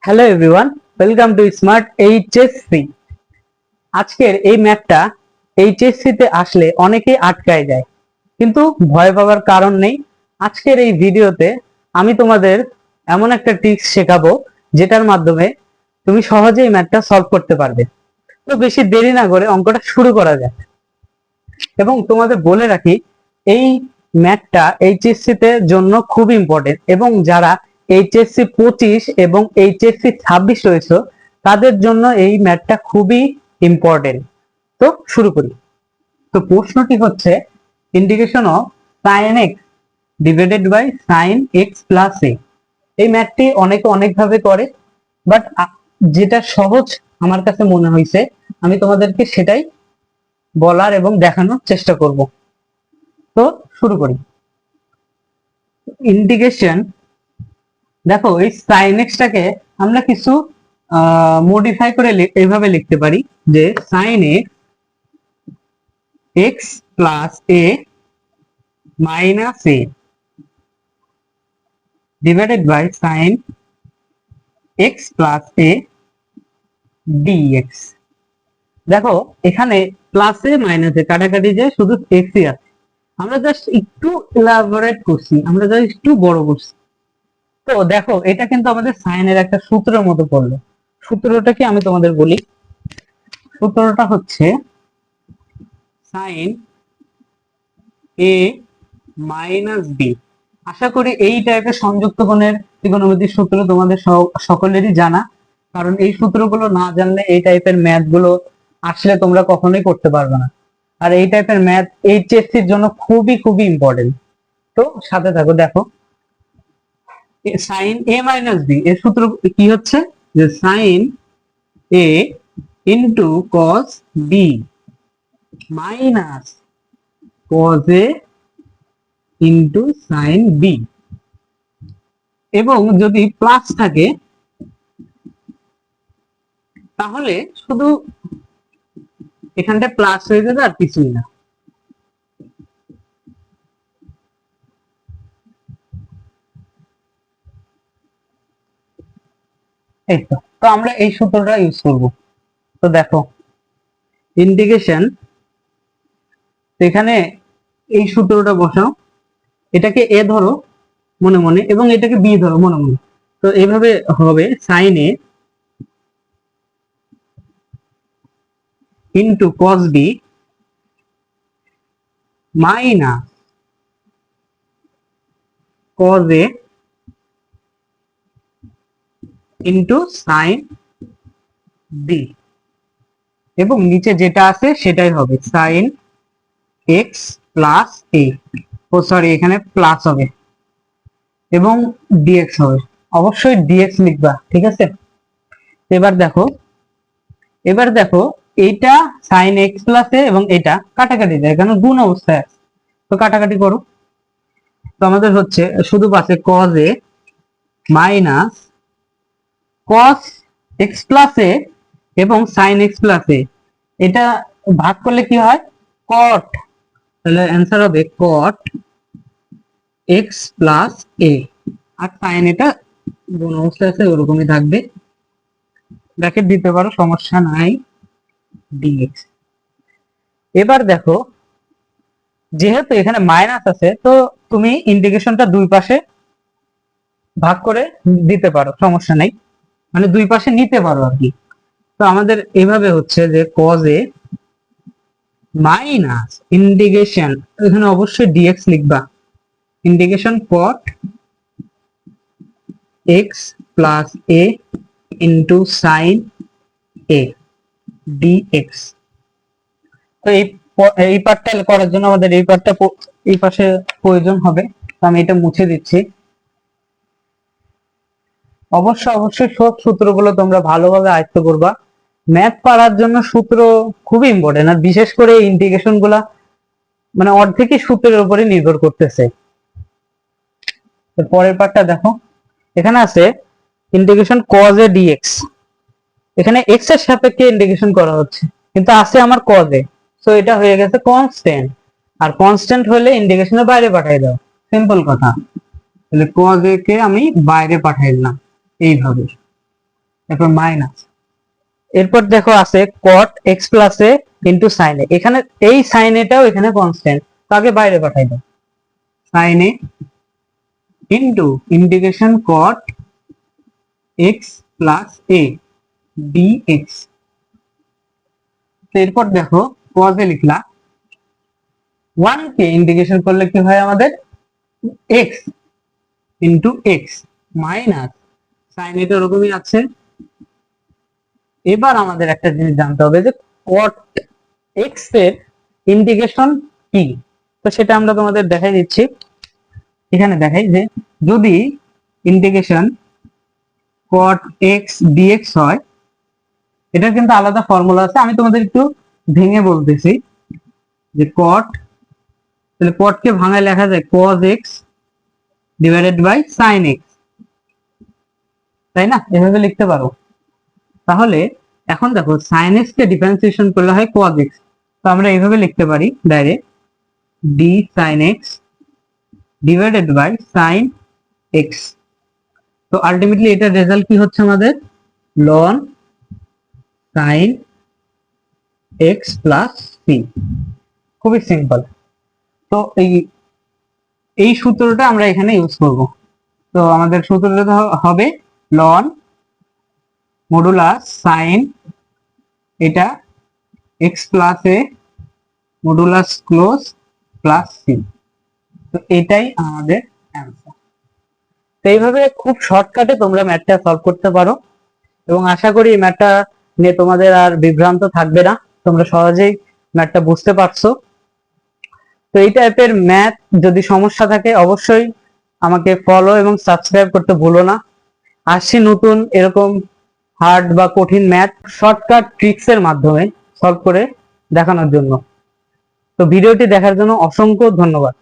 Hello everyone, welcome to smart HSC. আজকের এই ম্যাথটা এইচএসসি তে আসলে অনেকেই আটকায় যায়, কিন্তু ভয় পাওয়ার কারণ নেই। আজকের এই ভিডিওতে আমি তোমাদের এমন একটা ট্রিক্স শেখাবো যেটার মাধ্যমে তুমি সহজেই ম্যাথটা সলভ করতে পারবে। তো বেশি দেরি না করে অঙ্কটা শুরু করা যাক। এবং তোমাদের বলে রাখি, এই ম্যাথটা এইচএসসি তে জন্য খুব ইম্পর্টেন্ট, এবং যারা এইচএসসি 25 এবং এইচএসসি 26 রয়েছে তাদের জন্য এই ম্যাথটা খুবই ইম্পর্টেন্ট। তো শুরু করি। তো প্রশ্নটি হচ্ছে integration of sin x divided by sin x plus a। এই ম্যাথটি অনেকে অনেকভাবে করে, বাট যেটা সহজ আমার কাছে মনে হয়েছে আমি তোমাদেরকে সেটাই বলার এবং দেখানোর চেষ্টা করব। তো শুরু করি। ইন্টিগ্রেশন, দেখো এই sin x টাকে আমরা কিছু মডিফাই করে এইভাবে লিখতে পারি যে sin x x plus a minus a divided by sin x plus a dx। দেখো এখানে প্লাসে মাইনাসে কাটাকাটি যে শুধু x ই আছে, আমরা জাস্ট একটু এলাবোরেট করছি, আমরা জাস্ট একটু বড় করছি। তো দেখো এটা কিন্তু আমাদের সাইনের একটা সূত্রের মতো পড়লো। সূত্রটা কি আমি তোমাদের বলি। সূত্রটা হচ্ছে সাইন এ মাইনাস বি। আশা করি এই টাইপের সংযুক্ত কোণের ত্রিকোণমিতির সূত্র তোমাদের সকলেরই জানা, কারণ এই সূত্রগুলো না জানলে এই টাইপের ম্যাথ গুলো আসলে তোমরা কখনোই করতে পারবে না। আর এই টাইপের ম্যাথ এইচএসসির জন্য খুবই খুবই ইম্পর্টেন্ট। তো সাথে থাকো। দেখো সাইন এ মাইনাস বি এর সূত্র কি হচ্ছে, যে sine A into cos B minus cos A into sine B. এবং যদি প্লাস থাকে তাহলে শুধু এখানটা প্লাস হয়ে যাবে আর কিছুই না। এই তো তো আমরা এই সূত্রটা ইউজ করব। তো দেখো ইন্টিগ্রেশন, এখানে এই সূত্রটা বসাও, এটাকে এ ধরো মনে মনে এবং এটাকে বি ধরো মনে মনে। তো এইভাবে হবে sine A into cos B minus cos A into sine B. এবং নিচে যেটা আছে সেটাই হবে sine x plus A. Oh sorry, এখানে প্লাস হবে এবং ডিএক্স হবে। অবশ্যই ডিএক্স লিখবা, ঠিক আছে। এবার দেখো এইটা সাইন এক্স প্লাস এ এবং এটা কাটাকাটি যায়, কারণ গুণ অবস্থায় আছে। তো কাটাকাটি করো। তো আমাদের হচ্ছে শুধু পাশে cos A minus cos x plus A এবং সাইন এক্স প্লাস এ, এটা ভাগ করলে কি হয়, কট। তাহলে অ্যান্সার হবে কট এক্স প্লাস এ। আর সাইন এটা গুণ অবস্থায় আছে ওরকমই থাকবে, ব্র্যাকেট দিতে পারো, সমস্যা নাই, ডিএক্স। এবার দেখো যেহেতু এখানে মাইনাস আছে, তো তুমি ইন্টিগ্রেশনটা দুই পাশে ভাগ করে দিতে পারো, সমস্যা নেই, মানে দুই পাশে নিতে পারো আর কি। তো আমাদের এভাবে হচ্ছে যে cos a মাইনাস ইন্টিগ্রেশন, এখানে অবশ্যই ডিএক্স লিখবা, integration cot x plus a into sign a dx। তো এই পার্টটা করার জন্য আমাদের এই পার্টটা এই পাশে প্রয়োজন হবে। তো আমি এটা মুছে দিচ্ছি। অবশ্যই সব সূত্রগুলো তোমরা ভালোভাবে আয়ত্ত করবা। ম্যাথ পারার জন্য সূত্র খুবই ইম্পর্টেন্ট, আর বিশেষ করে ইন্টিগ্রেশন গুলা মানে অর্ধেকই সূত্রের উপরে নির্ভর করতেছে। পরের পার্টটা দেখো, এখানে আছে ইন্টিগ্রেশন cos a dx। এখানে x এর সাপেক্ষে ইন্টিগ্রেশন করা হচ্ছে, কিন্তু আছে আমার cos a, সো এটা হয়ে গেছে কনস্ট্যান্ট। আর কনস্ট্যান্ট হলে ইন্টিগ্রেশনের বাইরে পাঠিয়ে দাও, সিম্পল কথা। তাহলে cos a কে আমি বাইরে পাঠিয়ে দিলাম এইভাবে। এরপর মাইনাস, এরপর দেখো আছে cot x প্লাস এ ইন্টু সাইন এ। এখানে এই সাইন এটাও এখানে কনস্ট্যান্ট, তো আগে বাইরে পাঠাই দাও। Sine A into integration cot x plus A dx। এরপর দেখো cos এ লিখলা, 1 কে ইন্টিগ্রেশন করলে কি হয় আমাদের x into x minus sine এটা ওরকমই আছে। এবার আমাদের একটা জিনিস জানতে হবে যে cot x এর ইন্টিগ্রেশন কি, তো সেটা আমরা তোমাদের দেখাই দিচ্ছি। এখানে দেখাই যে যদি ইন্টিগ্রেশন cot x dx হয়, এটা কিন্তু আলাদা ফর্মুলা আছে, আমি তোমাদের একটু ভেঙে বলতেছি যে cot, তাহলে cot কে ভাঙায় লেখা যায় cos x divided by sin x, তাই না? এভাবে লিখতে পারো। তাহলে এখন দেখো sin x কে ডিফারেন্সিয়েশন করলে হয় cos x, তো আমরা এইভাবে লিখতে পারি direct d sin x divided by sin x। তো আলটিমেটলি এটার রেজাল্ট কি হচ্ছে আমাদের ln sin x plus c। খুবই সিম্পল। তো এই সূত্রটা আমরা এখানে ইউজ করব। তো আমাদের সূত্রটা হবে ln মডুলাস sin এটা x প্লাস এ মডুলাস ক্লোজ প্লাস c। তো এটাই আমাদের অ্যান্সার। তো এইভাবে খুব শর্টকাটে তোমরা ম্যাথটা সলভ করতে পারো, এবং আশা করি এই ম্যাথটা নিয়ে তোমাদের আর বিভ্রান্ত থাকবে না, তোমরা সহজেই ম্যাথটা বুঝতে পারছো। তো এই টাইপের ম্যাথ যদি সমস্যা থাকে অবশ্যই আমাকে ফলো এবং সাবস্ক্রাইব করতে ভুলো না। আসছি নতুন এরকম হার্ড বা কঠিন ম্যাথ শর্টকাট ট্রিক্স এর মাধ্যমে সলভ করে দেখানোর জন্য। তো ভিডিওটি দেখার জন্য অসংখ্য ধন্যবাদ।